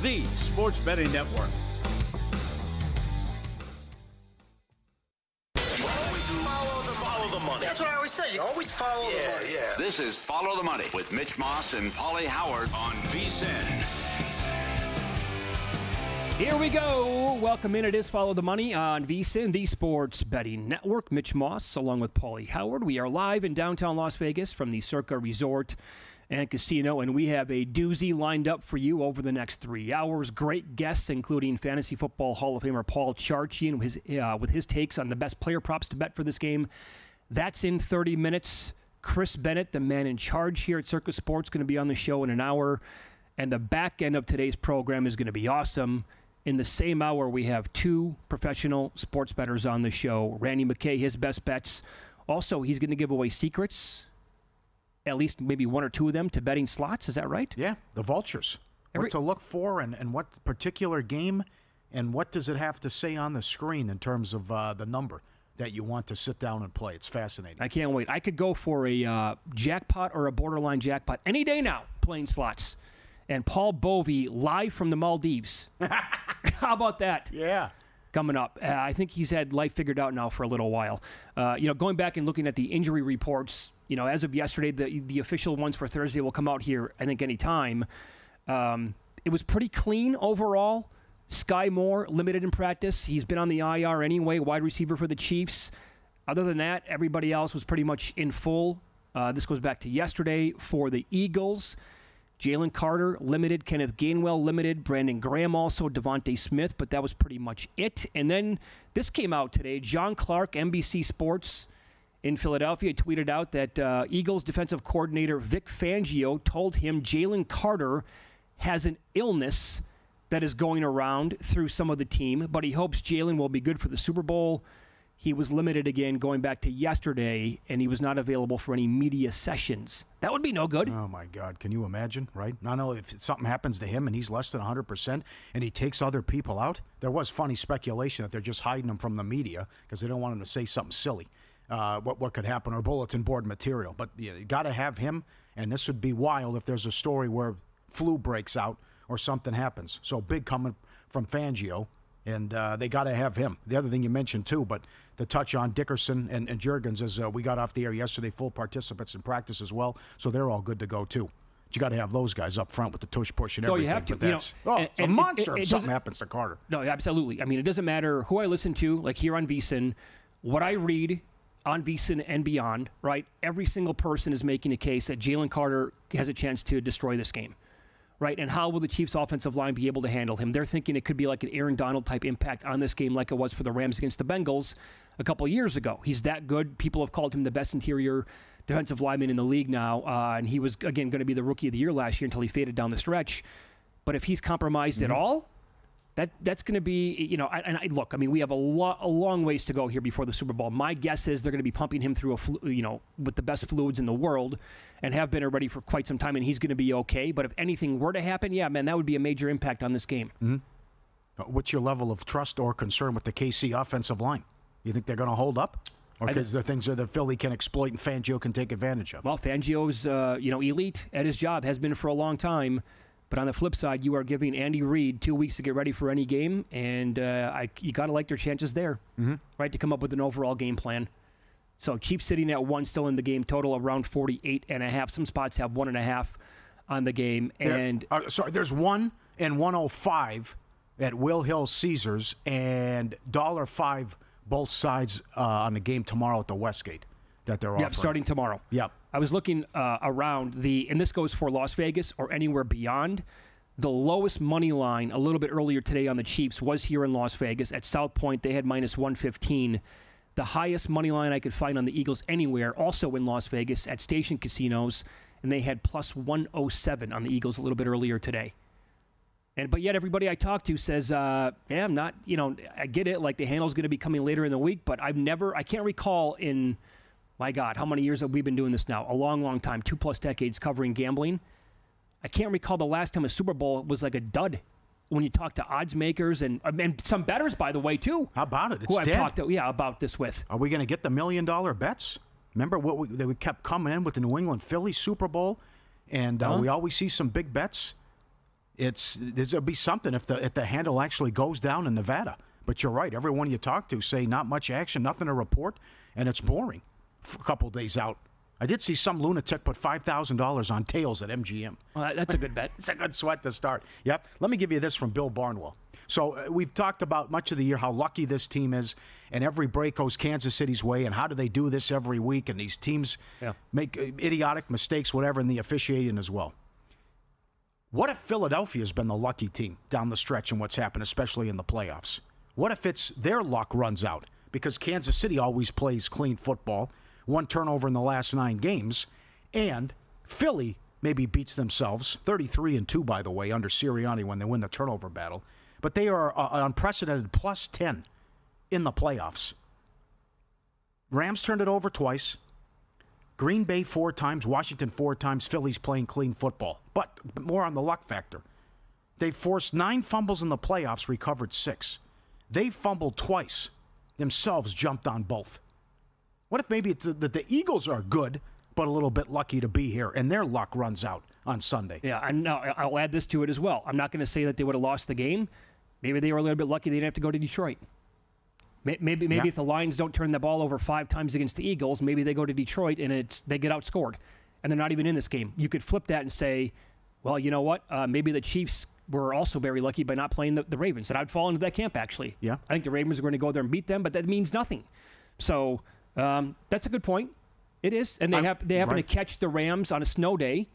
the Sports Betting Network. Follow the money. That's what I always say. You always follow the money. Yeah. This is Follow the Money with Mitch Moss and Paulie Howard on VSiN. Here we go. Welcome in. It is Follow the Money on VSiN, the Sports Betting Network. Mitch Moss along with Paulie Howard. We are live in downtown Las Vegas from the Circa Resort and Casino, and we have a doozy lined up for you over the next 3 hours. Great guests, including Fantasy Football Hall of Famer Paul Charchian with his takes on the best player props to bet for this game. That's in 30 minutes. Chris Bennett, the man in charge here at Circa Sports, going to be on the show in an hour, and the back end of today's program is going to be awesome. In the same hour, we have two professional sports bettors on the show. Randy McKay, his best bets. Also, he's going to give away secrets, at least maybe one or two of them, to betting slots. Is that right? Yeah, the vultures. What to look for and what particular game and what does it have to say on the screen in terms of the number that you want to sit down and play. It's fascinating. I can't wait. I could go for a jackpot or a borderline jackpot any day now playing slots. And Paul Bovey live from the Maldives. How about that? Yeah. Coming up. I think he's had life figured out now for a little while. Going back and looking at the injury reports, as of yesterday, the official ones for Thursday will come out here, I think, any time. It was pretty clean overall. Sky Moore, limited in practice. He's been on the IR anyway, wide receiver for the Chiefs. Other than that, everybody else was pretty much in full. This goes back to yesterday for the Eagles. Jalen Carter, limited. Kenneth Gainwell, limited. Brandon Graham also. Devontae Smith, but that was pretty much it. And then this came out today. John Clark, NBC Sports in Philadelphia, tweeted out that Eagles defensive coordinator Vic Fangio told him Jalen Carter has an illness that is going around through some of the team, but he hopes Jalen will be good for the Super Bowl. He was limited again going back to yesterday, and he was not available for any media sessions. That would be no good. Oh, my God. Can you imagine, right? Not only if something happens to him and he's less than 100% and he takes other people out. There was funny speculation that they're just hiding him from the media because they don't want him to say something silly, what could happen, or bulletin board material. But you got to have him, and this would be wild if there's a story where flu breaks out or something happens. So big coming from Fangio. And they got to have him. The other thing you mentioned, too, but to touch on Dickerson and Juergens, as we got off the air yesterday, full participants in practice as well, so they're all good to go, too. But you got to have those guys up front with the tush-push and everything. You have to. But that's, it's a monster if something happens to Carter. No, absolutely. I mean, it doesn't matter who I listen to, like here on VSiN, what I read on VSiN and beyond, right? Every single person is making a case that Jalen Carter has a chance to destroy this game. Right, and how will the Chiefs' offensive line be able to handle him? They're thinking it could be like an Aaron Donald-type impact on this game like it was for the Rams against the Bengals a couple of years ago. He's that good. People have called him the best interior defensive lineman in the league now, and he was, again, going to be the Rookie of the Year last year until he faded down the stretch. But if he's compromised at all, that's going to be, look, I mean, we have a long ways to go here before the Super Bowl. My guess is they're going to be pumping him through with the best fluids in the world, and have been already for quite some time, and he's going to be okay. But if anything were to happen, yeah, man, that would be a major impact on this game. Mm-hmm. What's your level of trust or concern with the KC offensive line? You think they're going to hold up? Or because there are things that Philly can exploit and Fangio can take advantage of? Well, Fangio's elite at his job, has been for a long time. But on the flip side, you are giving Andy Reid 2 weeks to get ready for any game, and you got to like their chances there, right, to come up with an overall game plan. So Chiefs sitting at 1 still in the game, total around 48.5. Some spots have 1.5 on the game. And there's 1 and 105 at Will Hill Caesars and $5 both sides on the game tomorrow at the Westgate that they're offering. Yep, starting tomorrow. Yep. I was looking around and this goes for Las Vegas or anywhere beyond. The lowest money line a little bit earlier today on the Chiefs was here in Las Vegas. At South Point, they had minus 115. The highest money line I could find on the Eagles anywhere, also in Las Vegas, at Station Casinos, and they had plus 107 on the Eagles a little bit earlier today. But yet everybody I talk to says, I'm not, I get it, like the handle's going to be coming later in the week, but I can't recall in, my God, how many years have we been doing this now? A long, long time, 2+ decades covering gambling. I can't recall the last time a Super Bowl was like a dud when you talk to odds makers and some bettors, by the way, too. How about it? It's who dead. I've talked to, about this with. Are we going to get the $1 million bets? Remember they kept coming in with the New England Philly Super Bowl, and we always see some big bets. There'll be something if the handle actually goes down in Nevada. But you're right. Everyone you talk to say not much action, nothing to report, and it's boring for a couple days out. I did see some lunatic put $5,000 on tails at MGM. Well, that's a good bet. It's a good sweat to start. Yep. Let me give you this from Bill Barnwell. So we've talked about much of the year how lucky this team is, and every break goes Kansas City's way, and how do they do this every week, and these teams make idiotic mistakes, whatever, in the officiating as well. What if Philadelphia's been the lucky team down the stretch in what's happened, especially in the playoffs? What if it's their luck runs out? Because Kansas City always plays clean football, 1 turnover in the last 9 games, and Philly maybe beats themselves, 33-2, by the way, under Sirianni when they win the turnover battle. But they are an unprecedented plus 10 in the playoffs. Rams turned it over twice. Green Bay 4 times, Washington 4 times, Philly's playing clean football. But more on the luck factor. They forced 9 fumbles in the playoffs, recovered 6. They fumbled twice, themselves jumped on both. What if maybe it's that the Eagles are good, but a little bit lucky to be here, and their luck runs out on Sunday? Yeah, and I'll add this to it as well. I'm not going to say that they would have lost the game. Maybe they were a little bit lucky they didn't have to go to Detroit. Maybe if the Lions don't turn the ball over 5 times against the Eagles, maybe they go to Detroit and they get outscored, and they're not even in this game. You could flip that and say, well, you know what? Maybe the Chiefs were also very lucky by not playing the Ravens. And I'd fall into that camp, actually. Yeah. I think the Ravens are going to go there and beat them, but that means nothing. So that's a good point. It is. And they happen to catch the Rams on a snow day.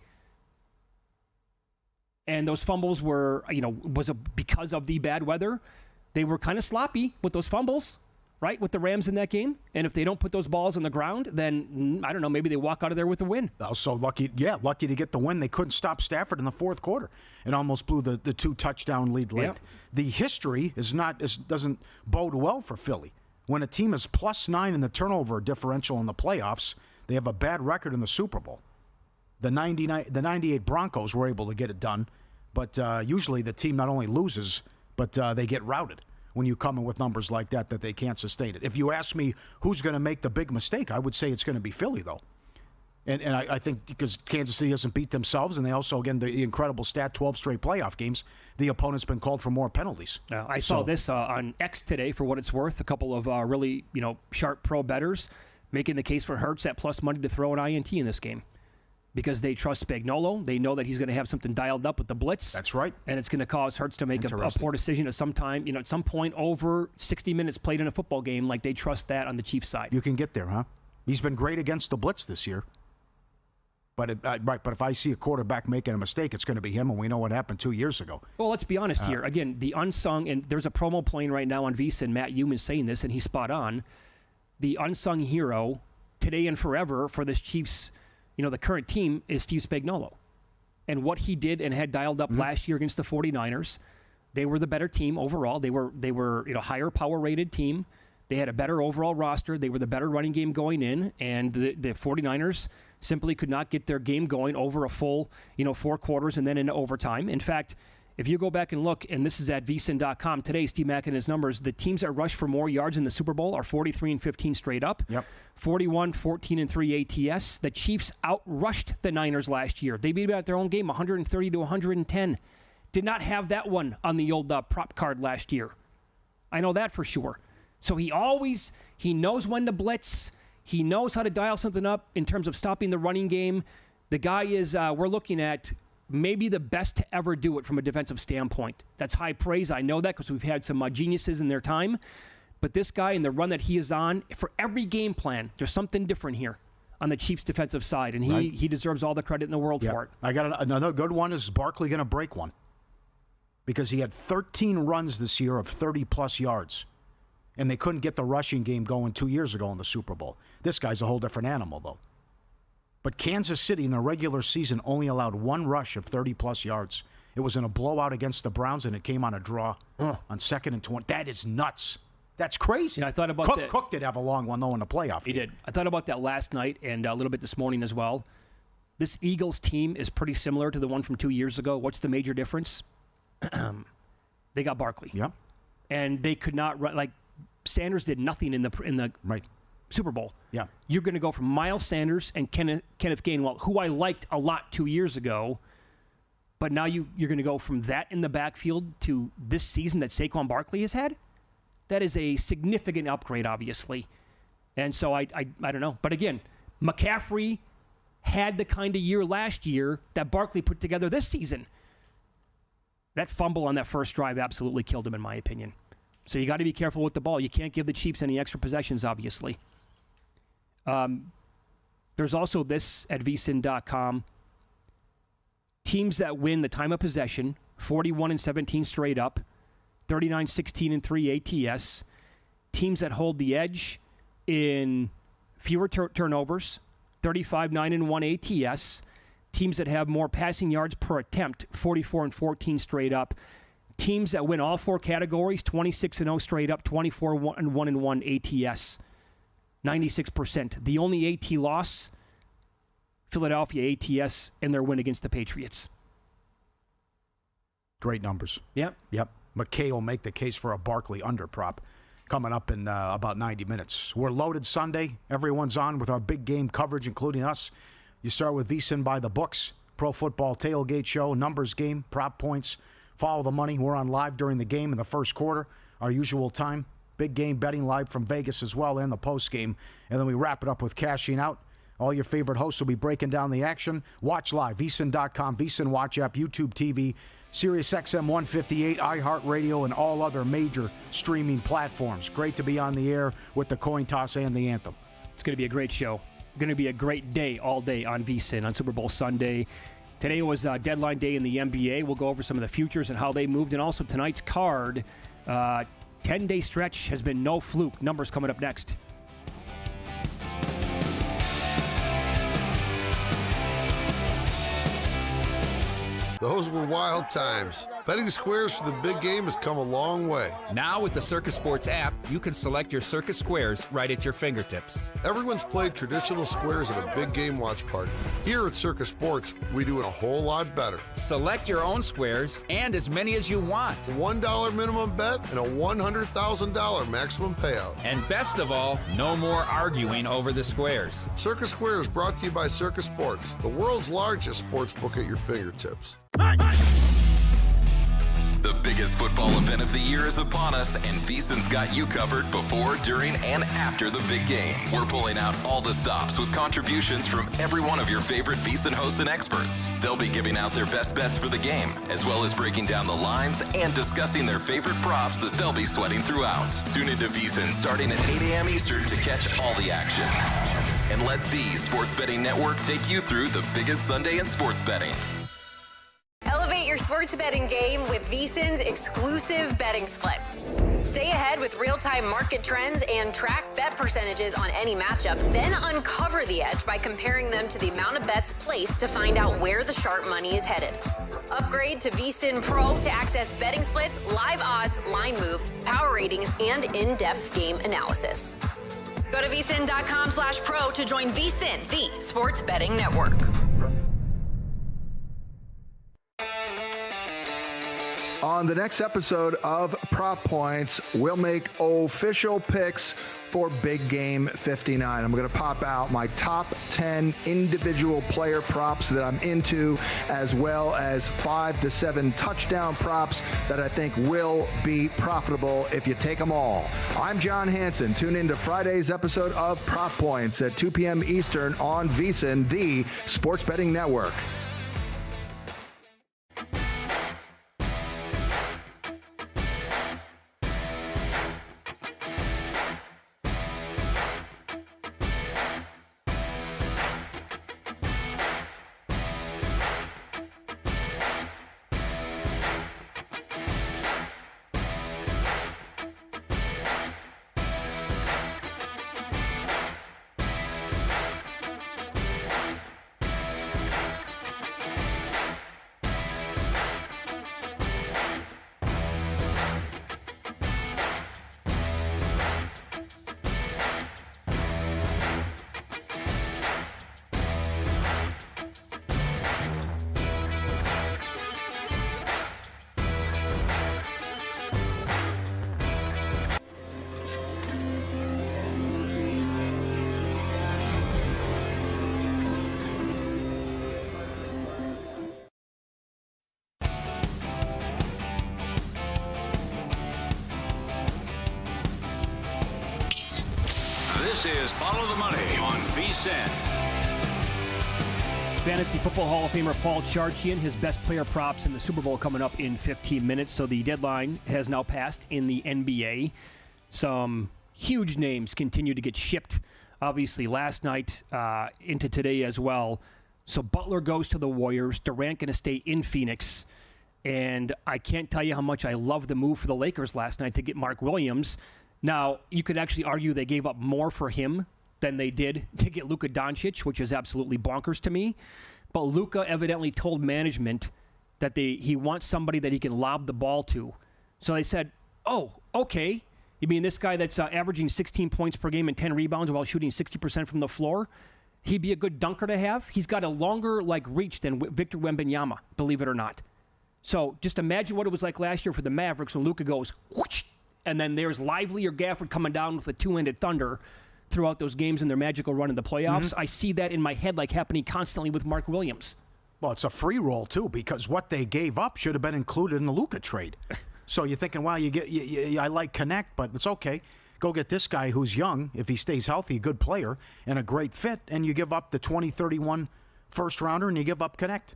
And those fumbles were, because of the bad weather. They were kind of sloppy with those fumbles, right, with the Rams in that game. And if they don't put those balls on the ground, then, I don't know, maybe they walk out of there with a win. Also lucky to get the win. They couldn't stop Stafford in the fourth quarter and almost blew the 2-touchdown lead late. Yep. The history doesn't bode well for Philly. When a team is +9 in the turnover differential in the playoffs, they have a bad record in the Super Bowl. The 98 Broncos were able to get it done, but usually the team not only loses, but they get routed when you come in with numbers like that they can't sustain it. If you ask me who's going to make the big mistake, I would say it's going to be Philly, though. And I think because Kansas City doesn't beat themselves, and they also, again, the incredible stat, 12 straight playoff games, the opponent's been called for more penalties. I saw this on X today, for what it's worth. A couple of really sharp pro bettors making the case for Hurts at plus money to throw an INT in this game. Because they trust Spagnuolo. They know that he's going to have something dialed up with the blitz. That's right. And it's going to cause Hurts to make a poor decision at some time, at some point over 60 minutes played in a football game. Like, they trust that on the Chiefs side. You can get there, huh? He's been great against the blitz this year. But if I see a quarterback making a mistake, it's going to be him, and we know what happened 2 years ago. Well, let's be honest here. Again, the unsung, and there's a promo playing right now on VSiN, Matt Human saying this, and he's spot on. The unsung hero today and forever for this Chiefs, the current team is Steve Spagnuolo. And what he did and had dialed up last year against the 49ers, they were the better team overall. They were higher power-rated team. They had a better overall roster. They were the better running game going in, and the 49ers simply could not get their game going over a full, 4 quarters and then into overtime. In fact, if you go back and look, and this is at VSiN.com today, Steve Mack and his numbers, the teams that rushed for more yards in the Super Bowl are 43-15 straight up, 41-14-3 ATS. The Chiefs outrushed the Niners last year. They beat them at their own game, 130-110. Did not have that one on the old prop card last year. I know that for sure. So he knows when to blitz. He knows how to dial something up in terms of stopping the running game. The guy is, we're looking at maybe the best to ever do it from a defensive standpoint. That's high praise. I know that because we've had some geniuses in their time. But this guy and the run that he is on, for every game plan, there's something different here on the Chiefs' defensive side, and he deserves all the credit in the world for it. I got another good one. Is Barkley going to break one? Because he had 13 runs this year of 30-plus yards, and they couldn't get the rushing game going 2 years ago in the Super Bowl. This guy's a whole different animal, though. But Kansas City in the regular season only allowed 1 rush of 30-plus yards. It was in a blowout against the Browns, and it came on a draw on 2nd and 20. That is nuts. That's crazy. I thought about that. Cook did have a long one, though, in the playoff game. He did. I thought about that last night and a little bit this morning as well. This Eagles team is pretty similar to the one from 2 years ago. What's the major difference? They got Barkley. Yeah. And they could not run. Like, Sanders did nothing in the right. Super Bowl. Yeah. You're going to go from Miles Sanders and Kenneth Gainwell, who I liked a lot 2 years ago, But now you're going to go from that in the backfield to this season that Saquon Barkley has had? That is a significant upgrade, obviously. And so I don't know. But again, McCaffrey had the kind of year last year that Barkley put together this season. That fumble on that first drive absolutely killed him, in my opinion. So you got to be careful with the ball. You can't give the Chiefs any extra possessions, obviously. There's also this at VSiN.com. Teams that win the time of possession, 41-17 straight up, 39-16-3 ATS. Teams that hold the edge in fewer turnovers, 35-9-1 ATS. Teams that have more passing yards per attempt, 44-14 straight up. Teams that win all four categories, 26-0 straight up, 24-1-1 ATS, 96%. The only AT loss, Philadelphia ATS, and their win against the Patriots. Great numbers. Yep. McKay will make the case for a Barkley under prop coming up in about 90 minutes. We're loaded Sunday. Everyone's on with our big game coverage, including us. You start with VSiN by the books, Pro Football Tailgate Show, numbers game, prop points, follow the money. We're on live during the game in the first quarter, our usual time. Big game betting live from Vegas as well, and the post game. And then we wrap it up with cashing out. All your favorite hosts will be breaking down the action. Watch live, VSiN.com, VSiN Watch app, YouTube TV, SiriusXM 158, iHeartRadio, and all other major streaming platforms. Great to be on the air with the coin toss and the anthem. It's going to be a great show. Going to be a great day all day on VSiN on Super Bowl Sunday. Today was deadline day in the NBA. We'll go over some of the futures and how they moved, and also tonight's card. 10-day stretch has been no fluke. Numbers coming up next. Those were wild times. Betting squares for the big game has come a long way. Now with the Circus Sports app, you can select your Circus Squares right at your fingertips. Everyone's played traditional squares at a big game watch party. Here at Circus Sports, we do it a whole lot better. Select your own squares and as many as you want. A $1 minimum bet and a $100,000 maximum payout. And best of all, no more arguing over the squares. Circus Squares brought to you by Circus Sports, the world's largest sports book at your fingertips. The biggest football event of the year is upon us, and VSiN's got you covered before, during, and after the big game. We're pulling out all the stops with contributions from every one of your favorite VSiN hosts and experts. They'll be giving out their best bets for the game, as well as breaking down the lines and discussing their favorite props that they'll be sweating throughout. Tune into VSiN starting at 8 a.m. Eastern to catch all the action. And let the Sports Betting Network take you through the biggest Sunday in sports betting. Elevate your sports betting game with VSiN's exclusive betting splits. Stay ahead with real-time market trends and track bet percentages on any matchup. Then uncover the edge by comparing them to the amount of bets placed to find out where the sharp money is headed. Upgrade to VSiN Pro to access betting splits, live odds, line moves, power ratings, and in-depth game analysis. Go to VSiN.com/pro to join VSiN, the sports betting network. On the next episode of Prop Points, we'll make official picks for Big Game 59. I'm going to pop out my top 10 individual player props that I'm into, as well as 5 to 7 touchdown props that I think will be profitable if you take them all. I'm John Hansen. Tune in to Friday's episode of Prop Points at 2 p.m. Eastern on VSiN, the sports betting network. This is Follow the Money on VSiN. Fantasy Football Hall of Famer Paul Charchian, his best player props in the Super Bowl coming up in 15 minutes. So the deadline has now passed in the NBA. Some huge names continue to get shipped, obviously last night into today as well. So Butler goes to the Warriors. Durant going to stay in Phoenix. And I can't tell you how much I love the move for the Lakers last night to get Mark Williams. Now, you could actually argue they gave up more for him than they did to get Luka Doncic, which is absolutely bonkers to me. But Luka evidently told management that he wants somebody that he can lob the ball to. So they said, oh, okay. You mean this guy that's averaging 16 points per game and 10 rebounds while shooting 60% from the floor? He'd be a good dunker to have. He's got a longer reach than Victor Wembanyama, believe it or not. So just imagine what it was like last year for the Mavericks when Luka goes, whoosh, and then there's Lively or Gafford coming down with a two-handed thunder throughout those games in their magical run in the playoffs. Mm-hmm. I see that in my head happening constantly with Mark Williams. Well, it's a free roll, too, because what they gave up should have been included in the Luka trade. So you're thinking, well, I like Connect, but it's okay. Go get this guy who's young, if he stays healthy, a good player, and a great fit, and you give up the 2031 first-rounder, and you give up Connect.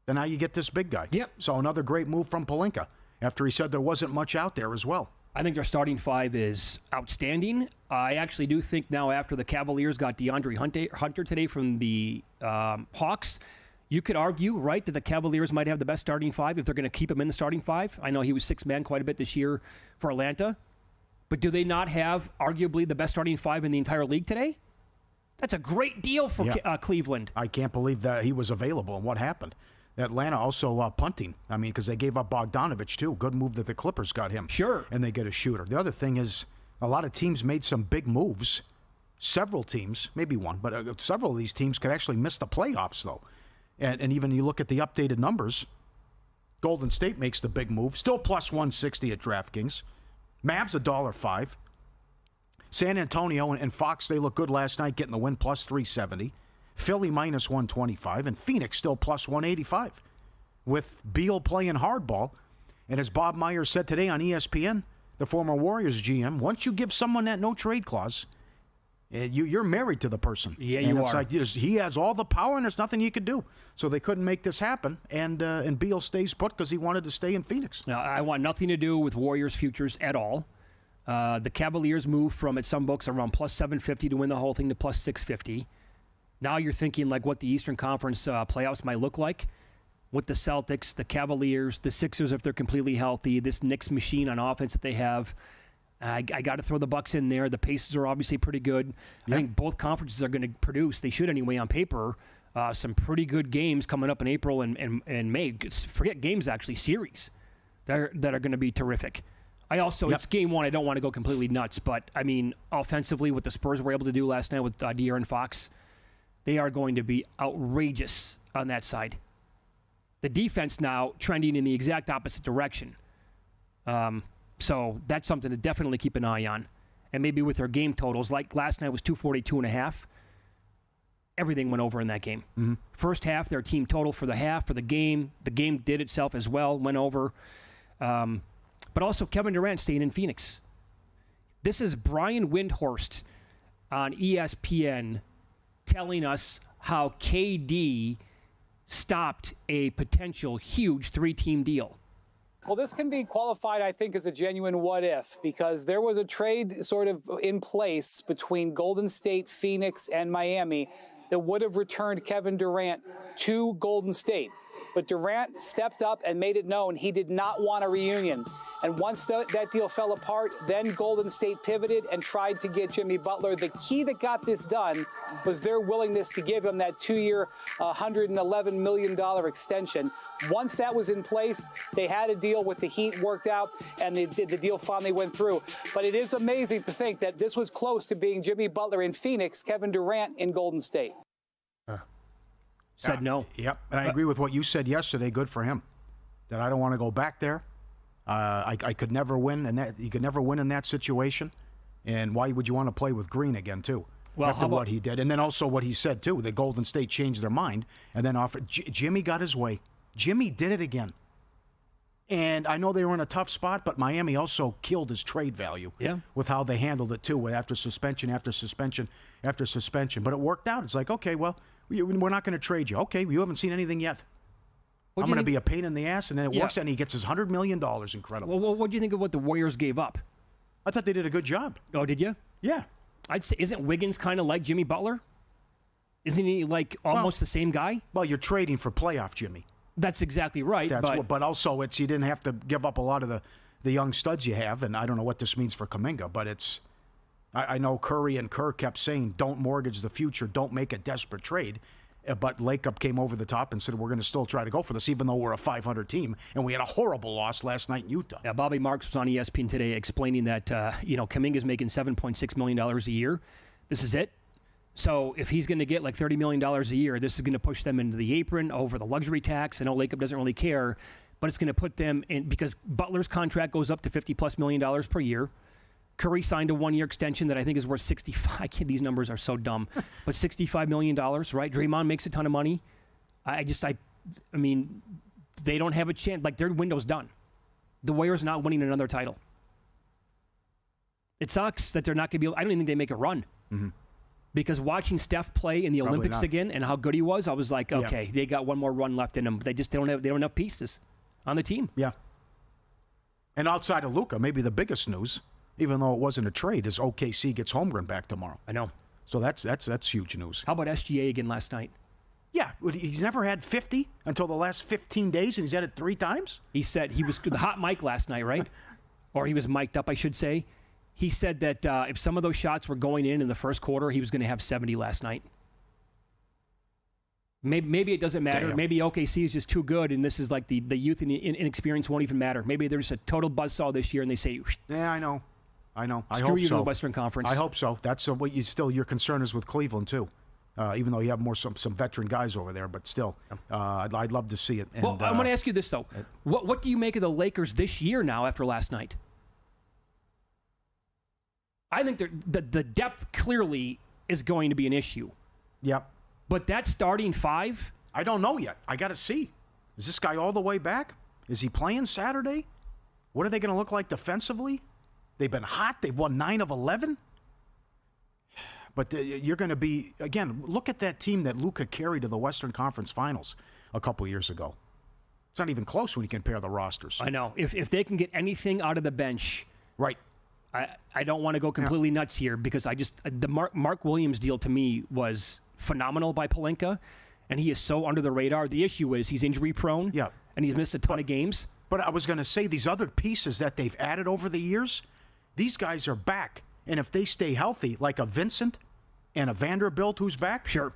And now you get this big guy. Yep. So another great move from Pelinka, after he said there wasn't much out there as well. I think their starting five is outstanding. I actually do think now after the Cavaliers got DeAndre Hunter today from the Hawks, you could argue, right, that the Cavaliers might have the best starting five if they're going to keep him in the starting five. I know he was six-man quite a bit this year for Atlanta. But do they not have arguably the best starting five in the entire league today? That's a great deal for Cleveland. I can't believe that he was available and what happened. Atlanta also punting. I mean, because they gave up Bogdanovich, too. Good move that the Clippers got him. Sure. And they get a shooter. The other thing is a lot of teams made some big moves. Several teams, maybe one, but several of these teams could actually miss the playoffs, though. And even you look at the updated numbers, Golden State makes the big move. Still plus 160 at DraftKings. Mavs $1.05. San Antonio and Fox, they look good last night, getting the win plus 370. Philly minus 125, and Phoenix still plus 185 with Beal playing hardball. And as Bob Myers said today on ESPN, the former Warriors GM, once you give someone that no trade clause, you're married to the person. Yeah, and you it's are. like he has all the power, and there's nothing you could do. So they couldn't make this happen, and Beal stays put because he wanted to stay in Phoenix. Now, I want nothing to do with Warriors futures at all. The Cavaliers moved from, at some books, around plus 750 to win the whole thing to plus 650. Now you're thinking what the Eastern Conference playoffs might look like with the Celtics, the Cavaliers, the Sixers if they're completely healthy, this Knicks machine on offense that they have. I got to throw the Bucks in there. The Pacers are obviously pretty good. Yep. I think both conferences are going to produce, they should anyway on paper, some pretty good games coming up in April and May. Forget games, actually, series that are going to be terrific. It's game one. I don't want to go completely nuts, but, I mean, offensively, what the Spurs were able to do last night with De'Aaron Fox, they are going to be outrageous on that side. The defense now trending in the exact opposite direction. So that's something to definitely keep an eye on. And maybe with their game totals, like last night was 242.5. Everything went over in that game. Mm-hmm. First half, their team total for the half, for the game did itself as well, went over. But also Kevin Durant staying in Phoenix. This is Brian Windhorst on ESPN telling us how KD stopped a potential huge three-team deal. Well, this can be qualified, I think, as a genuine what-if, because there was a trade sort of in place between Golden State, Phoenix, and Miami that would have returned Kevin Durant to Golden State. But Durant stepped up and made it known he did not want a reunion. And once that deal fell apart, then Golden State pivoted and tried to get Jimmy Butler. The key that got this done was their willingness to give him that 2-year, $111 million extension. Once that was in place, they had a deal with the Heat worked out, and the deal finally went through. But it is amazing to think that this was close to being Jimmy Butler in Phoenix, Kevin Durant in Golden State. Said no. Yep, and I agree with what you said yesterday. Good for him. That I don't want to go back there. I could never win, and you could never win in that situation. And why would you want to play with Green again, too? Well, after what he did, and then also what he said too. That Golden State changed their mind and then offered. Jimmy got his way. Jimmy did it again. And I know they were in a tough spot, but Miami also killed his trade value with how they handled it, too, after suspension, after suspension, after suspension. But it worked out. It's like, okay, well, we're not going to trade you. Okay, you haven't seen anything yet. I'm going to be a pain in the ass, and then it works out, and he gets his $100 million. Incredible. Well, what do you think of what the Warriors gave up? I thought they did a good job. Oh, did you? Yeah. I'd say, isn't Wiggins kind of like Jimmy Butler? Isn't he like almost the same guy? Well, you're trading for playoff Jimmy. That's exactly right. But also, you didn't have to give up a lot of the young studs you have, and I don't know what this means for Kuminga, but I know Curry and Kerr kept saying, don't mortgage the future, don't make a desperate trade. But Lakeup came over the top and said, we're going to still try to go for this, even though we're a 500 team, and we had a horrible loss last night in Utah. Yeah, Bobby Marks was on ESPN today explaining that, Kuminga's making $7.6 million a year. This is it. So if he's going to get like $30 million a year, this is going to push them into the apron over the luxury tax. I know Lakeup doesn't really care, but it's going to put them in because Butler's contract goes up to $50+ million per year. Curry signed a 1-year extension that I think is worth $65. These numbers are so dumb, but $65 million, right? Draymond makes a ton of money. I mean, they don't have a chance. Like, their window's done. The Warriors not winning another title. It sucks that they're not going to be. I don't even think they make a run. Mm-hmm. Because watching Steph play in the Olympics again and how good he was, I was like, okay, they got one more run left in them. They don't have enough pieces on the team. Yeah. And outside of Luka, maybe the biggest news, even though it wasn't a trade, is OKC gets Holmgren back tomorrow. I know. So that's huge news. How about SGA again last night? Yeah, he's never had 50 until the last 15 days, and he's had it 3 times? He said he was the hot mic last night, right? Or he was mic'd up, I should say. He said that if some of those shots were going in the first quarter, he was going to have 70 last night. Maybe it doesn't matter. Damn. Maybe OKC is just too good, and this is like the youth and the inexperience won't even matter. Maybe they're just a total buzzsaw this year, and they say, yeah, I know. I Screw hope you so. to the Western Conference. I hope so. That's what your concern is with Cleveland, too. Even though you have some veteran guys over there, but still, I'd love to see it. And, well, I'm going to ask you this, though. What do you make of the Lakers this year now after last night? I think the depth clearly is going to be an issue. Yep. But that starting 5? I don't know yet. I got to see. Is this guy all the way back? Is he playing Saturday? What are they going to look like defensively? They've been hot. They've won 9 of 11. But you're going to be, again, look at that team that Luka carried to the Western Conference Finals a couple years ago. It's not even close when you compare the rosters. I know. If they can get anything out of the bench. Right. I don't want to go completely nuts here because the Mark Williams deal to me was phenomenal by Pelinka, and he is so under the radar. The issue is he's injury prone, and he's missed a ton of games. But I was going to say these other pieces that they've added over the years, these guys are back, and if they stay healthy, like a Vincent and a Vanderbilt who's back, sure,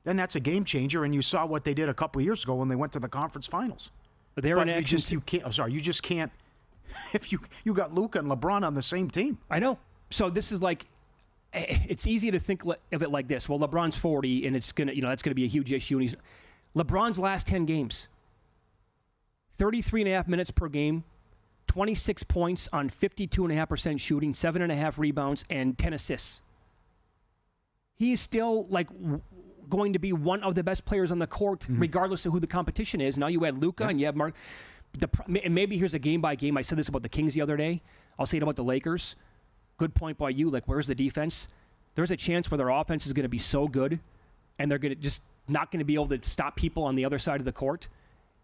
then that's a game changer. And you saw what they did a couple of years ago when they went to the conference finals. But they're in action. You just can't. If you got Luka and LeBron on the same team. I know. So this is like, it's easy to think of it like this. Well, LeBron's 40, and it's gonna, that's gonna be a huge issue. And LeBron's last 10 games, 33.5 minutes per game, 26 points on 52.5% shooting, 7.5 rebounds, and 10 assists. He is still going to be one of the best players on the court, regardless of who the competition is. Now you add Luka and you have Mark. And maybe here's a game by game. I said this about the Kings the other day. I'll say it about the Lakers. Good point by you. Where's the defense? There's a chance where their offense is going to be so good, and they're going to just not going to be able to stop people on the other side of the court.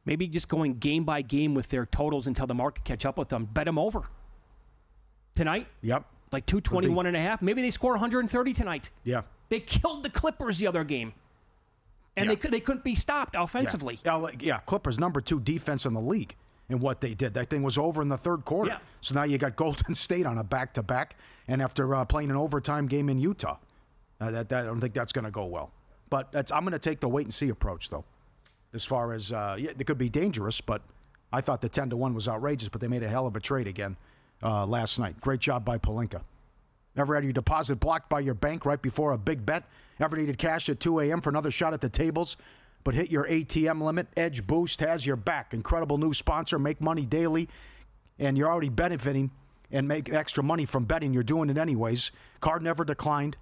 Maybe just going game by game with their totals until the market catch up with them. Bet them over tonight. Yep. 221.5. Maybe they score 130 tonight. Yeah. They killed the Clippers the other game. And they couldn't be stopped offensively. Yeah, Clippers number 2 defense in the league in what they did. That thing was over in the third quarter. Yeah. So now you got Golden State on a back-to-back, and after playing an overtime game in Utah. I don't think that's going to go well. But I'm going to take the wait-and-see approach, though. As far as, it could be dangerous, but I thought the 10-1 was outrageous, but they made a hell of a trade again last night. Great job by Pelinka. Ever had your deposit blocked by your bank right before a big bet? Ever needed cash at 2 a.m. for another shot at the tables, but hit your ATM limit? Edge Boost has your back. Incredible new sponsor. Make money daily, and you're already benefiting and make extra money from betting. You're doing it anyways. Card never declined.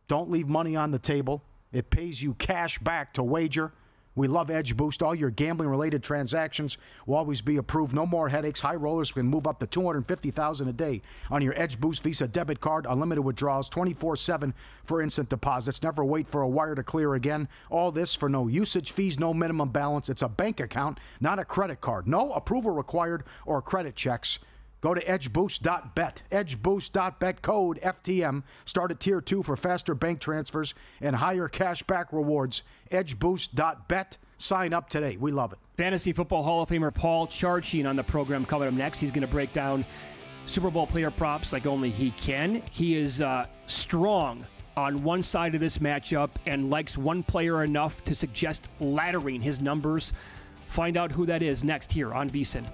Don't leave money on the table. It pays you cash back to wager. We love Edge Boost. All your gambling-related transactions will always be approved. No more headaches. High rollers can move up to $250,000 a day on your Edge Boost Visa debit card. Unlimited withdrawals, 24/7 for instant deposits. Never wait for a wire to clear again. All this for no usage fees, no minimum balance. It's a bank account, not a credit card. No approval required or credit checks. Go to edgeboost.bet. Edgeboost.bet, code FTM. Start at Tier 2 for faster bank transfers and higher cashback rewards. Edgeboost.bet. Sign up today. We love it. Fantasy Football Hall of Famer Paul Charchian on the program coming up next. He's going to break down Super Bowl player props like only he can. He is strong on one side of this matchup and likes one player enough to suggest laddering his numbers. Find out who that is next here on VSiN.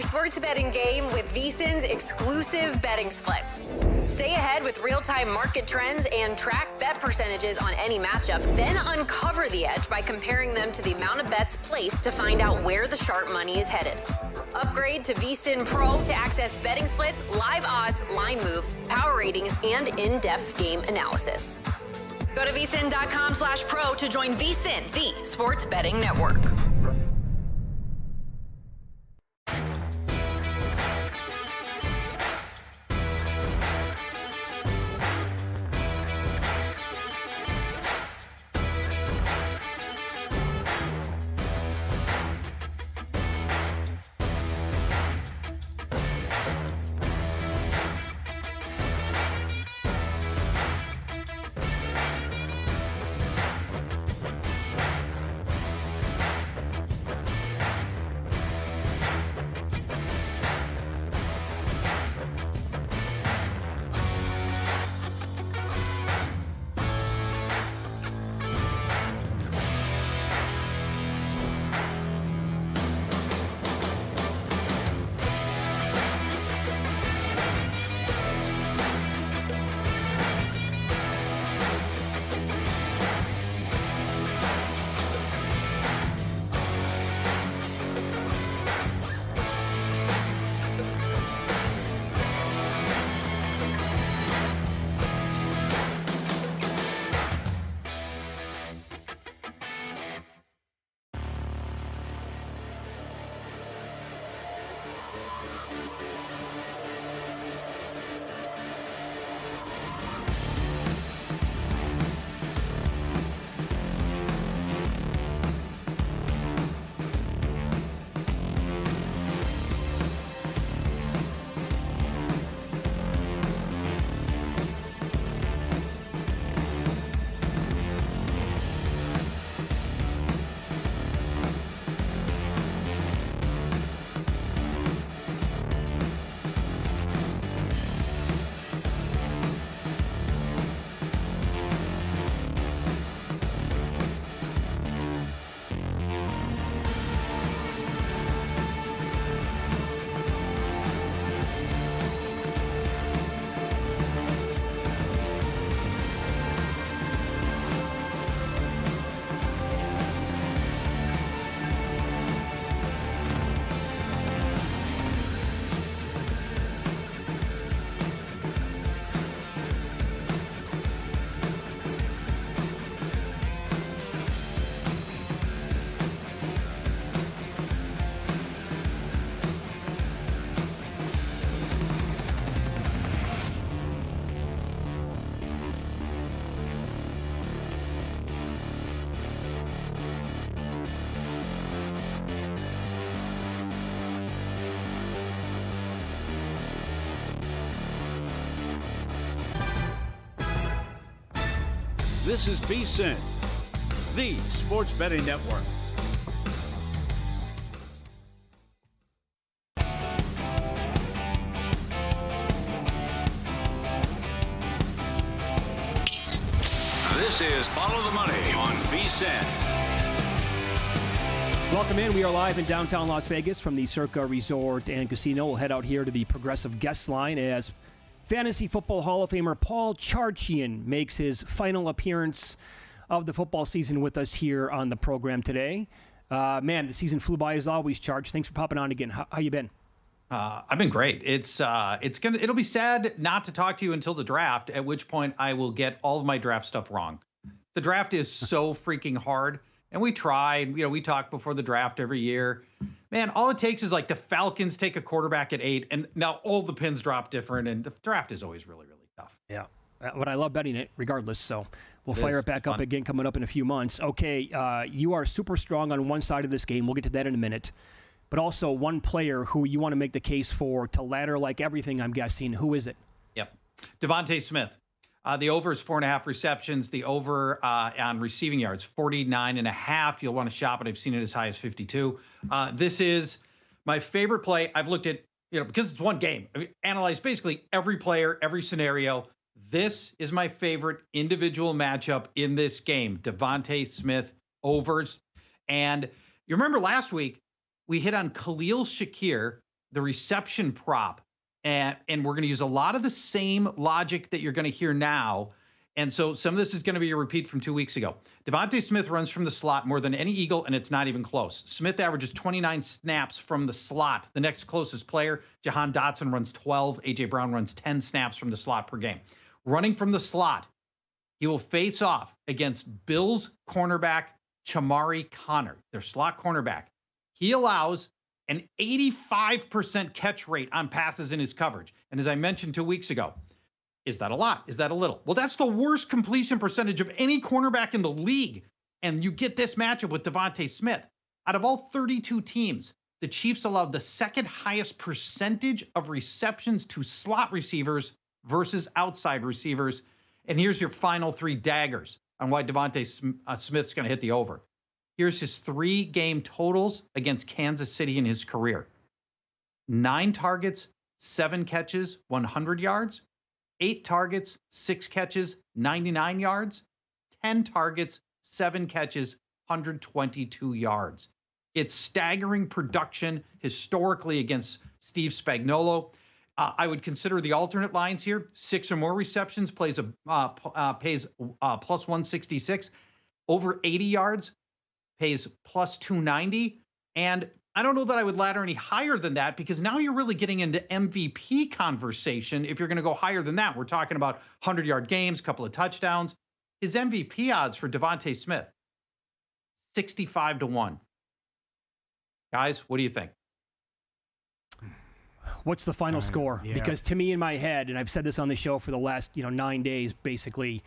Sports betting game with VSiN's exclusive betting splits. Stay ahead with real-time market trends and track bet percentages on any matchup, then uncover the edge by comparing them to the amount of bets placed to find out where the sharp money is headed. Upgrade to VSiN Pro to access betting splits, live odds, line moves, power ratings, and in-depth game analysis. Go to VSiN.com/pro to join VSiN, the sports betting network. This is VSiN, the sports betting network. This is Follow the Money on VSiN. Welcome in. We are live in downtown Las Vegas from the Circa Resort and Casino. We'll head out here to the Progressive Guest Line as Fantasy Football Hall of Famer Paul Charchian makes his final appearance of the football season with us here on the program today. Man, the season flew by as always, Charge. Thanks for popping on again. How you been? I've been great. It'll be sad not to talk to you until the draft, at which point I will get all of my draft stuff wrong. The draft is so freaking hard, and we tried. We talk before the draft every year. Man, all it takes is like the Falcons take a quarterback at 8, and now all the pins drop different, and the draft is always really, really tough. Yeah, but I love betting it regardless, so we'll fire it back up again coming up in a few months. Okay, you are super strong on one side of this game. We'll get to that in a minute. But also one player who you want to make the case for to ladder like everything, I'm guessing. Who is it? Yep. Devontae Smith. The over is 4.5 receptions. The over on receiving yards, 49.5. You'll want to shop it. I've seen it as high as 52. This is my favorite play. I've looked at, because it's one game, analyzed basically every player, every scenario. This is my favorite individual matchup in this game. Devontae Smith overs. And you remember last week, we hit on Khalil Shakir, the reception prop, and we're going to use a lot of the same logic that you're going to hear now. And so some of this is going to be a repeat from 2 weeks ago. Devontae Smith runs from the slot more than any Eagle, and it's not even close. Smith averages 29 snaps from the slot. The next closest player, Jahan Dotson, runs 12. A.J. Brown runs 10 snaps from the slot per game. Running from the slot, he will face off against Bills cornerback Chamari Connor, their slot cornerback. He allows an 85% catch rate on passes in his coverage. And as I mentioned 2 weeks ago, is that a lot? Is that a little? Well, that's the worst completion percentage of any cornerback in the league. And you get this matchup with Devontae Smith. Out of all 32 teams, the Chiefs allowed the second highest percentage of receptions to slot receivers versus outside receivers. And here's your final 3 daggers on why Devontae Smith's going to hit the over. Here's his 3 game totals against Kansas City in his career. 9 targets, 7 catches, 100 yards. 8 targets, 6 catches, 99 yards. 10 targets, 7 catches, 122 yards. It's staggering production historically against Steve Spagnuolo. I would consider the alternate lines here. 6 or more receptions pays plus 166. Over 80 yards pays plus 290. And I don't know that I would ladder any higher than that, because now you're really getting into MVP conversation. If you're going to go higher than that, we're talking about 100-yard games, couple of touchdowns. His MVP odds for Devontae Smith, 65-1. Guys, what do you think? What's the final score? Yeah. Because to me in my head, and I've said this on the show for the last 9 days, basically,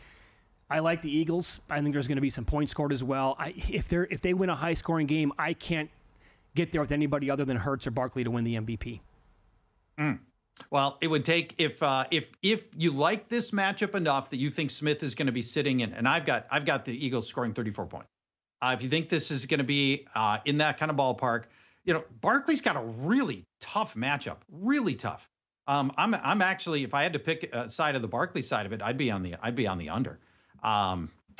I like the Eagles. I think there's going to be some points scored as well. If they win a high-scoring game, I can't get there with anybody other than Hurts or Barkley to win the MVP. Well, it would take if you like this matchup enough that you think Smith is going to be sitting in, and I've got the Eagles scoring 34 points. If you think this is going to be in that kind of ballpark, Barkley's got a really tough matchup, really tough. I'm actually, if I had to pick a side of the Barkley side of it, I'd be on the under.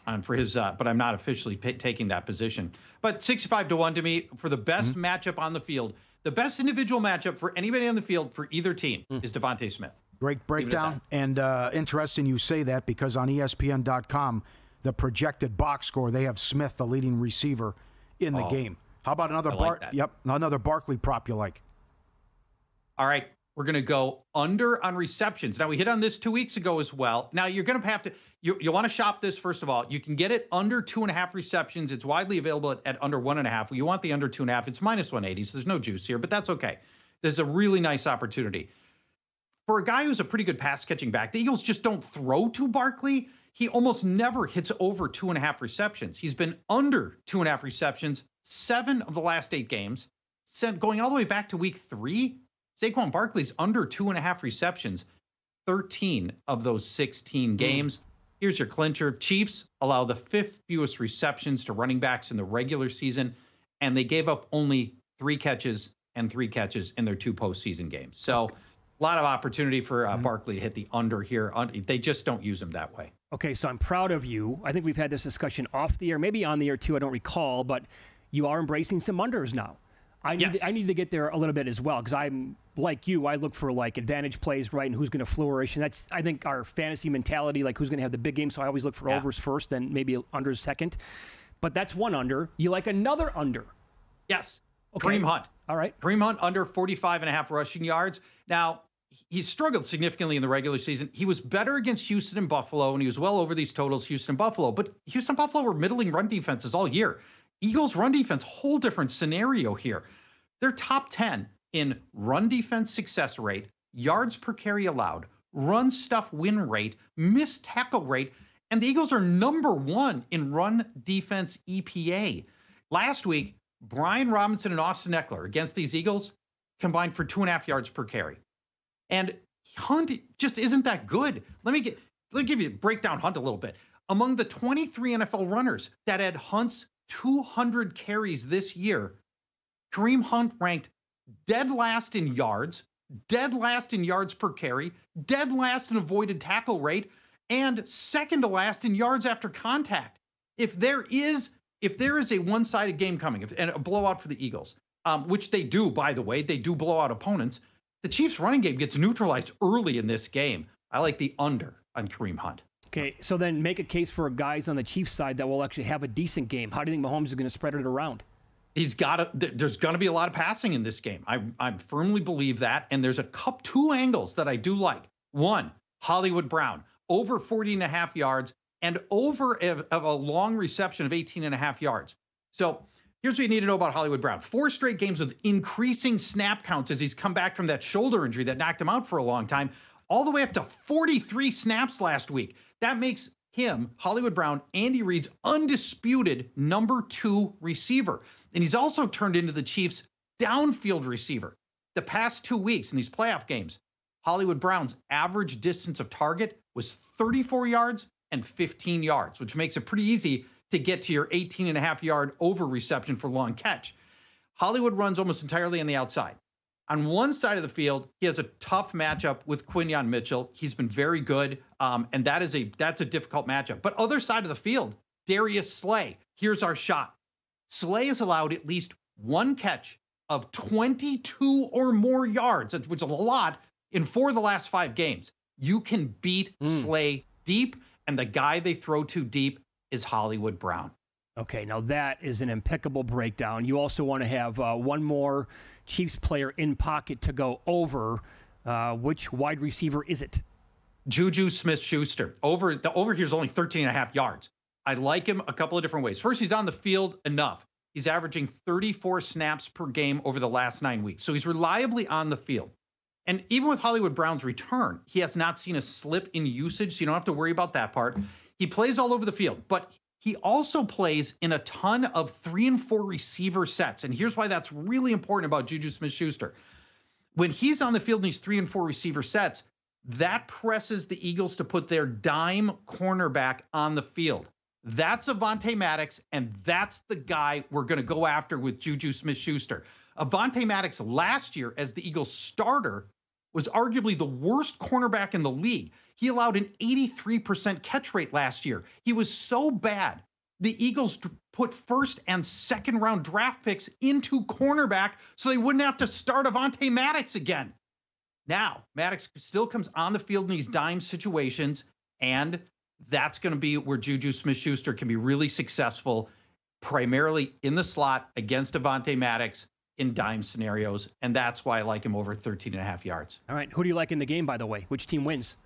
And for his, but I'm not officially taking that position. But 65-1 to me for the best matchup on the field. The best individual matchup for anybody on the field for either team is Devontae Smith. Great breakdown. And interesting you say that, because on ESPN.com, the projected box score, they have Smith, the leading receiver, in the game. How about another another Barkley prop you like? All right. We're going to go under on receptions. Now, we hit on this 2 weeks ago as well. Now, you're going to have to, you want to shop this, first of all. You can get it under 2.5 receptions. It's widely available at under 1.5. You want the under 2.5. It's minus 180, so there's no juice here, but that's okay. There's a really nice opportunity. For a guy who's a pretty good pass-catching back, the Eagles just don't throw to Barkley. He almost never hits over 2.5 receptions. He's been under 2.5 receptions 7 of the last 8 games. Going all the way back to week 3, Saquon Barkley's under 2.5 receptions, 13 of those 16 games. Here's your clincher. Chiefs allow the 5th fewest receptions to running backs in the regular season, and they gave up only 3 catches in their 2 postseason games. So A lot of opportunity for Barkley to hit the under here. They just don't use him that way. Okay, so I'm proud of you. I think we've had this discussion off the air, maybe on the air too, I don't recall, but you are embracing some unders now. I need to get there a little bit as well, because I'm like you. I look for like advantage plays, right, and who's going to flourish, and that's, I think, our fantasy mentality, like who's going to have the big game. So I always look for overs first, then maybe unders second. But that's one under. You like another under? Yes. Okay. Kareem Hunt. All right. Kareem Hunt under 45.5 rushing yards. Now, he's struggled significantly in the regular season. He was better against Houston and Buffalo, and he was well over these totals, Houston and Buffalo. But Houston and Buffalo were middling run defenses all year. Eagles run defense, whole different scenario here. They're top 10 in run defense success rate, yards per carry allowed, run stuff win rate, missed tackle rate, and the Eagles are number 1 in run defense EPA. Last week, Brian Robinson and Austin Eckler against these Eagles combined for 2.5 yards per carry. And Hunt just isn't that good. Let me give you break down Hunt a little bit. Among the 23 NFL runners that had Hunt's 200 carries this year, Kareem Hunt ranked dead last in yards, dead last in yards per carry, dead last in avoided tackle rate, and second to last in yards after contact. If there is a one-sided game coming and a blowout for the Eagles, which they do, by the way, they do blow out opponents, the Chiefs' running game gets neutralized early in this game. I like the under on Kareem Hunt. Okay, so then make a case for guys on the Chiefs side that will actually have a decent game. How do you think Mahomes is going to spread it around? There's going to be a lot of passing in this game. I firmly believe that. And there's two angles that I do like. One, Hollywood Brown, over 40.5 yards and over a long reception of 18.5 yards. So here's what you need to know about Hollywood Brown. 4 straight games with increasing snap counts as he's come back from that shoulder injury that knocked him out for a long time, all the way up to 43 snaps last week. That makes him, Hollywood Brown, Andy Reid's undisputed number 2 receiver. And he's also turned into the Chiefs' downfield receiver. The past 2 weeks in these playoff games, Hollywood Brown's average distance of target was 34 yards and 15 yards, which makes it pretty easy to get to your 18.5-yard over reception for long catch. Hollywood runs almost entirely on the outside. On one side of the field, he has a tough matchup with Quinyon Mitchell. He's been very good, and that's a difficult matchup. But other side of the field, Darius Slay. Here's our shot. Slay has allowed at least one catch of 22 or more yards, which is a lot, in 4 of the last 5 games. You can beat Slay deep, and the guy they throw to deep is Hollywood Brown. Okay, now that is an impeccable breakdown. You also want to have one more Chiefs player in pocket to go over. Which wide receiver is it? Juju Smith-Schuster. The over here is only 13.5 yards. I like him a couple of different ways. First, he's on the field enough. He's averaging 34 snaps per game over the last 9 weeks. So he's reliably on the field. And even with Hollywood Brown's return, he has not seen a slip in usage, so you don't have to worry about that part. He plays all over the field, but he also plays in a ton of 3 and 4 receiver sets. And here's why that's really important about Juju Smith-Schuster. When he's on the field in these 3 and 4 receiver sets, that presses the Eagles to put their dime cornerback on the field. That's Avonte Maddox, and that's the guy we're going to go after with Juju Smith-Schuster. Avonte Maddox last year as the Eagles starter was arguably the worst cornerback in the league. He allowed an 83% catch rate last year. He was so bad, the Eagles put first and second round draft picks into cornerback so they wouldn't have to start Avonte Maddox again. Now, Maddox still comes on the field in these dime situations, and that's going to be where Juju Smith-Schuster can be really successful, primarily in the slot against Avonte Maddox in dime scenarios, and that's why I like him over 13.5 yards. All right, who do you like in the game, by the way? Which team wins?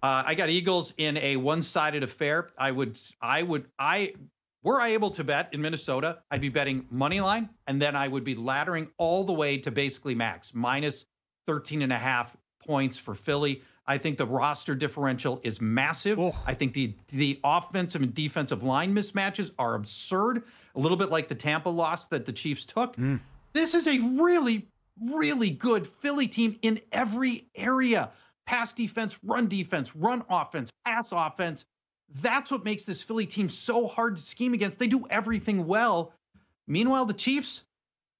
I got Eagles in a one-sided affair. Were I able to bet in Minnesota, I'd be betting money line, and then I would be laddering all the way to basically max, minus 13.5 points for Philly. I think the roster differential is massive. Oh. I think the offensive and defensive line mismatches are absurd, a little bit like the Tampa loss that the Chiefs took. This is a really, really good Philly team in every area. Pass defense, run offense, pass offense. That's what makes this Philly team so hard to scheme against. They do everything well. Meanwhile, the Chiefs,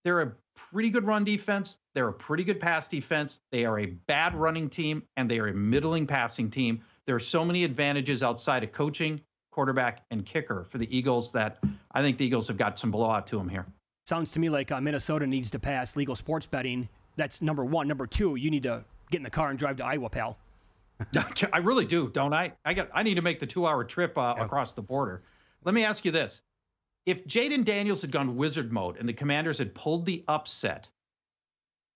they're a pretty good run defense. They're a pretty good pass defense. They are a bad running team, and they are a middling passing team. There are so many advantages outside of coaching, quarterback, and kicker for the Eagles that I think the Eagles have got some blowout to them here. Sounds to me like Minnesota needs to pass legal sports betting. That's number one. Number two, you need to get in the car and drive to Iowa, pal. I really do, don't I? I need to make the 2-hour trip across the border. Let me ask you this. If Jaden Daniels had gone wizard mode and the Commanders had pulled the upset,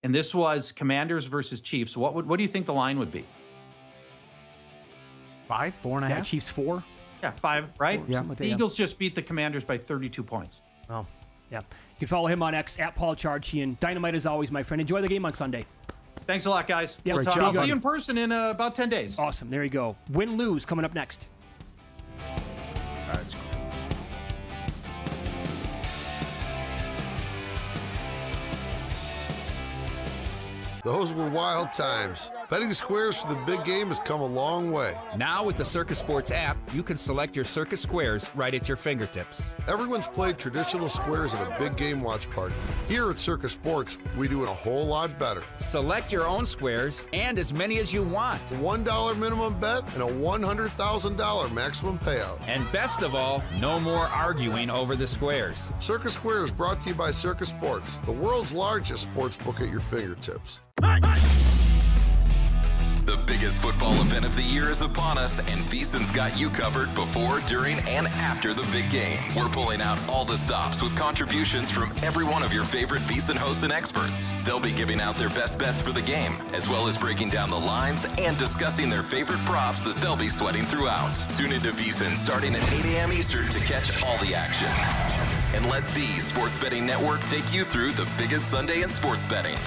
and this was Commanders versus Chiefs, what do you think the line would be? 5, 4.5? Yeah, Chiefs 4. Yeah, 5, right? Yeah. The Eagles just beat the Commanders by 32 points. Oh, yeah. You can follow him on X, at Paul Charchian. Dynamite as always, my friend. Enjoy the game on Sunday. Thanks a lot, guys. Yeah, we'll I'll see you in person in about 10 days. Awesome. There you go. Win-lose coming up next. That's cool. Those were wild times. Betting squares for the big game has come a long way. Now with the Circus Sports app, you can select your Circus Squares right at your fingertips. Everyone's played traditional squares at a big game watch party. Here at Circus Sports, we do it a whole lot better. Select your own squares and as many as you want. A $1 minimum bet and a $100,000 maximum payout. And best of all, no more arguing over the squares. Circus Square is brought to you by Circus Sports, the world's largest sports book at your fingertips. The biggest football event of the year is upon us, and VSiN's got you covered before, during, and after the big game. We're pulling out all the stops with contributions from every one of your favorite VSiN hosts and experts. They'll be giving out their best bets for the game, as well as breaking down the lines and discussing their favorite props that they'll be sweating throughout. Tune into VSiN starting at 8 a.m. Eastern to catch all the action. And let the Sports Betting Network take you through the biggest Sunday in sports betting.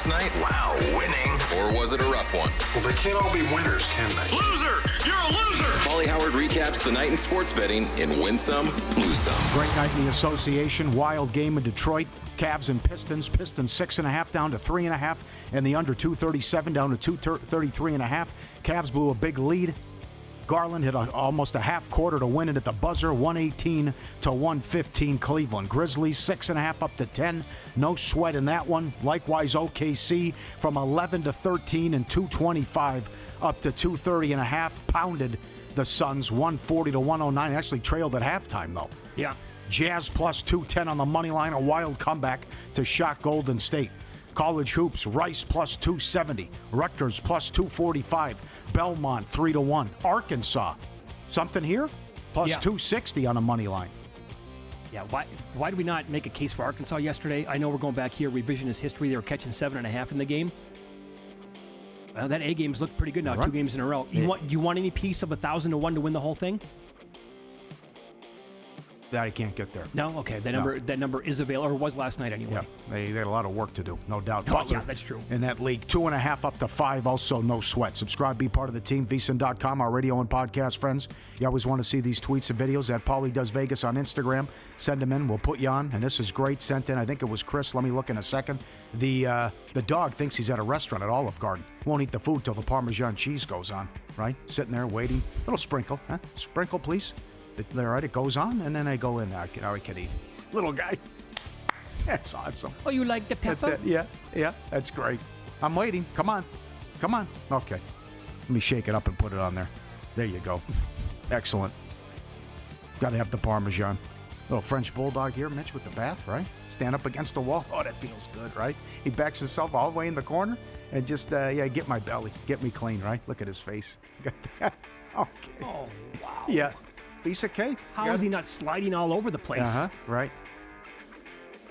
last night? Wow, winning. Or was it a rough one? Well, they can't all be winners, can they? Loser! You're a loser! Paulie Howard recaps the night in sports betting in Win Some, Lose Some. Great night in the association. Wild game in Detroit. Cavs and Pistons. Pistons 6.5 down to 3.5. And the under 237 down to 233.5. Cavs blew a big lead. Garland hit almost a half quarter to win it at the buzzer, 118 to 115 Cleveland. Grizzlies 6.5 up to 10. No sweat in that one. Likewise, OKC from 11 to 13 and 225 up to 230.5. Pounded the Suns 140 to 109. Actually trailed at halftime, though. Yeah. Jazz plus 210 on the money line. A wild comeback to shock Golden State. College hoops, Rice plus 270. Rutgers plus 245. Belmont 3-1. Arkansas, something here? Plus 260 on the money line. Yeah, why did we not make a case for Arkansas yesterday? I know we're going back here, revisionist history. They were catching 7.5 in the game. Well, that A game's looked pretty good now, 2 games in a row. Do you want any piece of 1,000 to 1 to win the whole thing? That I can't get there. No? Okay. That number is available, or was last night anyway. Yeah, they had a lot of work to do, no doubt. Oh, yeah, that's true. In that league, 2.5 up to 5, also no sweat. Subscribe, be part of the team, VSiN.com, our radio and podcast friends. You always want to see these tweets and videos at Paulie Does Vegas on Instagram. Send them in, we'll put you on. And this is great, sent in, I think it was Chris, let me look in a second. The dog thinks he's at a restaurant at Olive Garden. Won't eat the food till the Parmesan cheese goes on, right? Sitting there waiting. Little sprinkle, huh? Sprinkle, please. All right, it goes on, and then I go in. Now I can eat. Little guy. That's awesome. Oh, you like the pepper? Yeah, that's great. I'm waiting. Come on. Okay. Let me shake it up and put it on there. There you go. Excellent. Got to have the Parmesan. Little French bulldog here, Mitch, with the bath, right? Stand up against the wall. Oh, that feels good, right? He backs himself all the way in the corner and just, get my belly. Get me clean, right? Look at his face. Got that. Okay. Oh, wow. Yeah. Piece of cake. How is he not sliding all over the place? Right.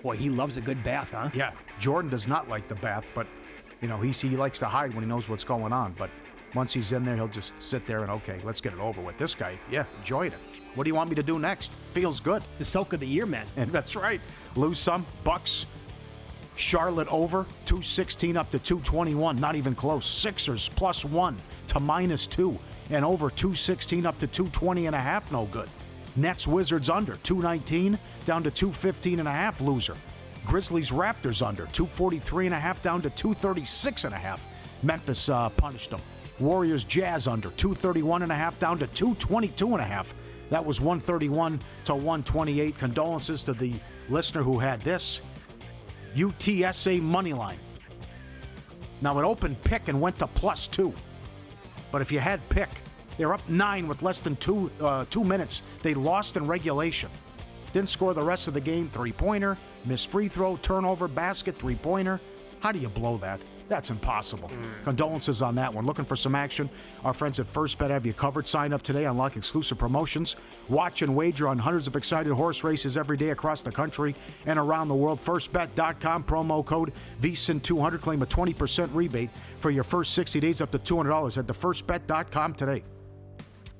Boy, he loves a good bath, huh? Yeah. Jordan does not like the bath, but, he likes to hide when he knows what's going on. But once he's in there, he'll just sit there and, okay, let's get it over with. This guy, enjoyed it. What do you want me to do next? Feels good. The soak of the year, man. And that's right. Lose some. Bucks. Charlotte over. 216 up to 221. Not even close. Sixers plus 1 to minus 2. And over 216 up to 220.5, no good. Nets Wizards under 219 down to 215.5, loser. Grizzlies Raptors under 243.5 down to 236.5. Memphis punished them. Warriors Jazz under 231.5 down to 222.5. That was 131 to 128. Condolences to the listener who had this. UTSA money line. Now it opened pick and went to plus 2. But if you had pick, they're up 9 with less than 2 minutes. They lost in regulation. Didn't score the rest of the game. 3-pointer, missed free throw, turnover, basket, 3-pointer. How do you blow that? That's impossible. Condolences on that one. Looking for some action? Our friends at First Bet have you covered. Sign up today, unlock exclusive promotions. Watch and wager on hundreds of exciting horse races every day across the country and around the world. FirstBet.com, promo code VSiN200. Claim a 20% rebate for your first 60 days up to $200 at thefirstbet.com today.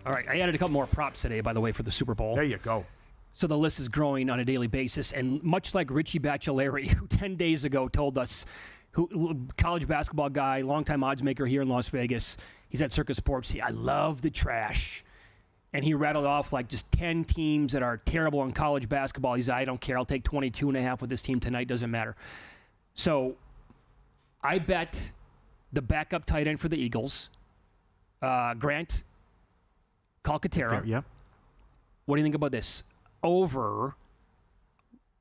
All right, I added a couple more props today, by the way, for the Super Bowl. There you go. So the list is growing on a daily basis, and much like Richie Baccelleri, who 10 days ago told us, college basketball guy, longtime odds maker here in Las Vegas, he's at Circus Sports. I love the trash. And he rattled off like just 10 teams that are terrible in college basketball. He's I don't care. I'll take 22.5 with this team tonight. Doesn't matter. So I bet the backup tight end for the Eagles, Grant Calcaterra. Yeah. What do you think about this? Over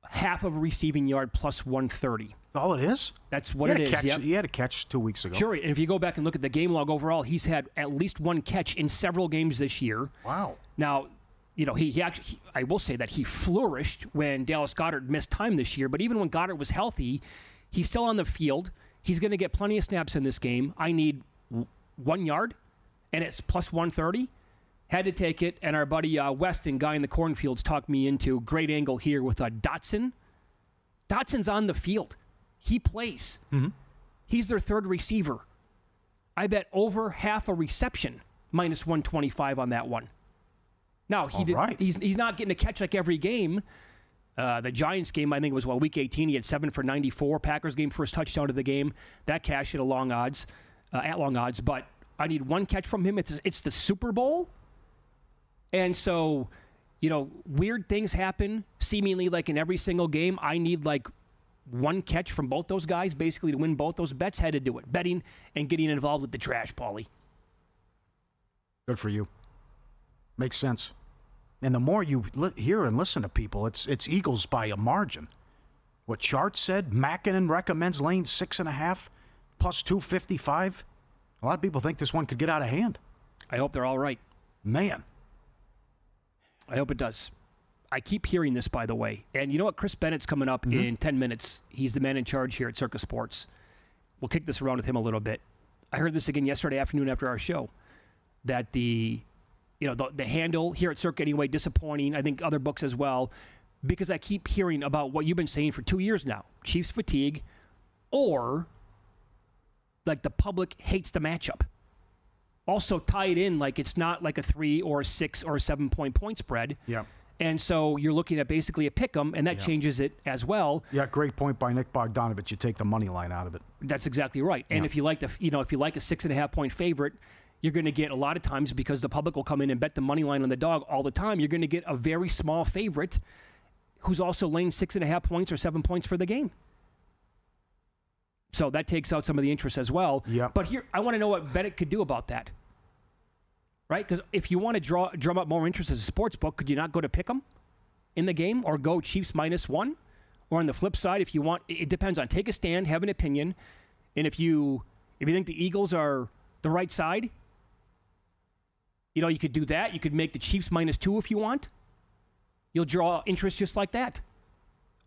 half of a receiving yard plus 130. All it is? That's what it is. Yep. He had a catch 2 weeks ago. Sure, and if you go back and look at the game log overall, he's had at least one catch in several games this year. Wow. Now, he actually, I will say that he flourished when Dallas Goedert missed time this year, but even when Goedert was healthy, he's still on the field. He's going to get plenty of snaps in this game. I need 1 yard, and it's plus 130. Had to take it, and our buddy Weston, guy in the cornfields, talked me into great angle here with Dotson. Dotson's on the field. He plays. Mm-hmm. He's their third receiver. I bet over half a reception, minus 125 on that one. Now, he's not getting a catch like every game, The Giants game, I think it was, week 18, he had 7 for 94. Packers game, first touchdown of the game. That cashed at long odds. But I need one catch from him. It's the Super Bowl. And so, weird things happen seemingly like in every single game. I need one catch from both those guys basically to win both those bets. Had to do it. Betting and getting involved with the trash, Paulie. Good for you. Makes sense. And the more you hear and listen to people, it's Eagles by a margin. What Chart said, Mackinnon recommends laying 6.5 plus 255. A lot of people think this one could get out of hand. I hope they're all right. Man. I hope it does. I keep hearing this, by the way. And you know what? Chris Bennett's coming up in 10 minutes. He's the man in charge here at Circus Sports. We'll kick this around with him a little bit. I heard this again yesterday afternoon after our show, that the handle here at Circa anyway, disappointing. I think other books as well, because I keep hearing about what you've been saying for 2 years now. Chiefs fatigue, or the public hates the matchup. Also tie it in it's not like a 3 or a 6 or a 7 point spread. Yeah. And so you're looking at basically a pick 'em, and that changes it as well. Yeah, great point by Nick Bogdanovich. You take the money line out of it. That's exactly right. And if you like if you like a 6.5 point favorite, you're going to get a lot of times, because the public will come in and bet the money line on the dog all the time, you're going to get a very small favorite who's also laying 6.5 points or 7 points for the game. So that takes out some of the interest as well. Yep. But here, I want to know what Bennett could do about that. Right? Because if you want to drum up more interest as a sports book, could you not go to pick 'em in the game, or go Chiefs -1? Or on the flip side, if you want, it depends on, take a stand, have an opinion, and if you think the Eagles are the right side, you could do that. You could make the Chiefs -2 if you want. You'll draw interest just like that.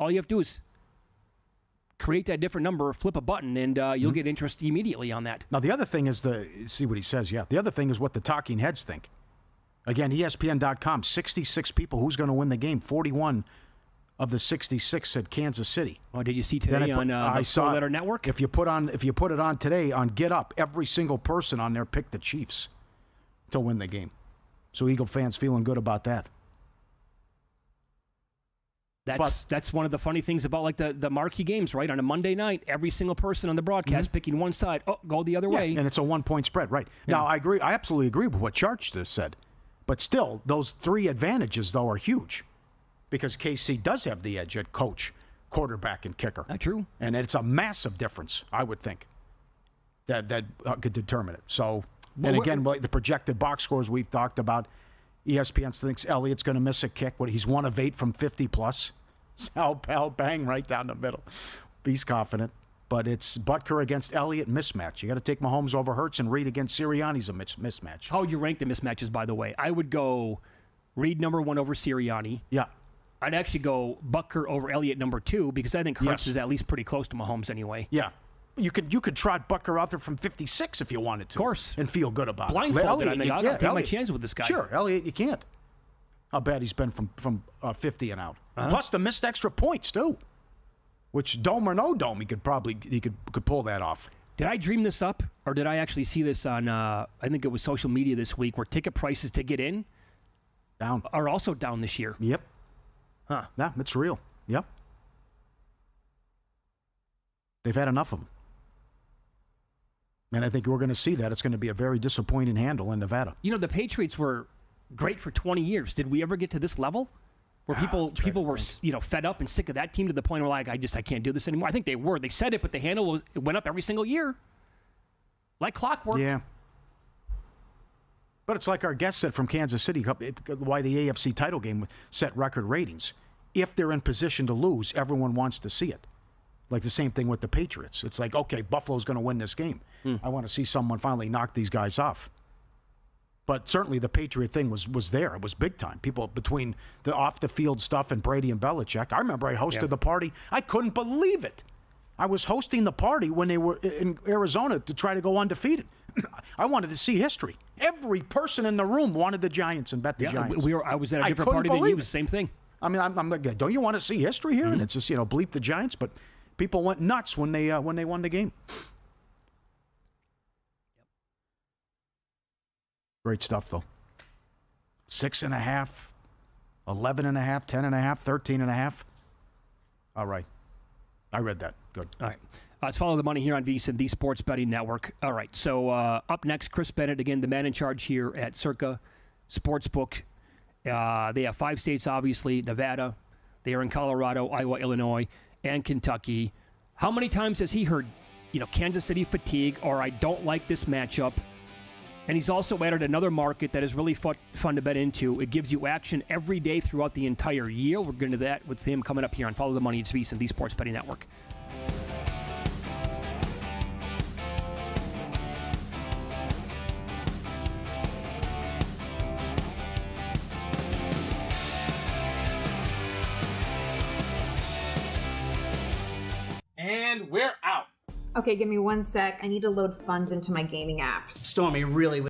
All you have to do is create that different number, flip a button, and you'll get interest immediately on that. Now, the other thing is see what he says, yeah. The other thing is what the talking heads think. Again, ESPN.com, 66 people, who's going to win the game? 41 of the 66 said Kansas City. Oh, did you see today on the Four-Letter Network? If you put it on today on Get Up, every single person on there picked the Chiefs to win the game. So Eagle fans feeling good about that. That's one of the funny things about the marquee games, right? On a Monday night, every single person on the broadcast picking one side. Oh, go the other way. And it's a 1 point spread, right? Yeah. Now, I agree. I absolutely agree with what Charch just said. But still, those 3 advantages, though, are huge, because KC does have the edge at coach, quarterback, and kicker. That's true. And it's a massive difference, I would think, that could determine it. So, and again, the projected box scores we've talked about, ESPN thinks Elliott's going to miss a kick. He's 1 of 8 from 50+. Sal Pal, bang, right down the middle. He's confident. But it's Butker against Elliott, mismatch. You got to take Mahomes over Hurts, and Reed against Sirianni's a mismatch. How would you rank the mismatches, by the way? I would go Reed #1 over Sirianni. Yeah. I'd actually go Butker over Elliott #2, because I think Hurts is at least pretty close to Mahomes anyway. Yeah. You could trot Butker out there from 56 if you wanted to. Of course. And feel good about it. Blindfolded, I think. I'll take my chances with this guy. Sure. Elliott, you can't. How bad he's been from 50 and out. Plus the missed extra points, too. Which, dome or no dome, he could pull that off. Did I dream this up, or did I actually see this on, I think it was social media this week, where ticket prices to get in are also down this year? Yep. Huh. Yeah, it's real. Yep. They've had enough of them. And I think we're going to see that. It's going to be a very disappointing handle in Nevada. The Patriots were great for 20 years. Did we ever get to this level? Where people were fed up and sick of that team to the point where I can't do this anymore. I think they were. They said it, but the handle went up every single year, like clockwork. Yeah. But it's like our guest said from Kansas City, why the AFC title game set record ratings. If they're in position to lose, everyone wants to see it. Like the same thing with the Patriots. It's like, okay, Buffalo's going to win this game. I want to see someone finally knock these guys off. But certainly the Patriot thing was there. It was big time. People between the off-the-field stuff and Brady and Belichick. I remember I hosted the party. I couldn't believe it. I was hosting the party when they were in Arizona to try to go undefeated. I wanted to see history. Every person in the room wanted the Giants and bet the Giants. I was at a different party than you. The same thing. I mean, I'm like, don't you want to see history here? And it's just, bleep the Giants. But people went nuts when they won the game. Great stuff, though. 6.5, 11.5, 10.5, 13.5. All right. I read that. Good. All right. Let's follow the money here on VSiN, the Sports Betting Network. All right. So up next, Chris Bennett, again, the man in charge here at Circa Sportsbook. They have 5 states, obviously. Nevada. They are in Colorado, Iowa, Illinois, and Kentucky. How many times has he heard, Kansas City fatigue or I don't like this matchup? And he's also added another market that is really fun to bet into. It gives you action every day throughout the entire year. We're going to do that with him coming up here on Follow the Money. It's VSiN, the Sports Betting Network. And we're out. Okay, give me 1 sec. I need to load funds into my gaming apps. Stormy really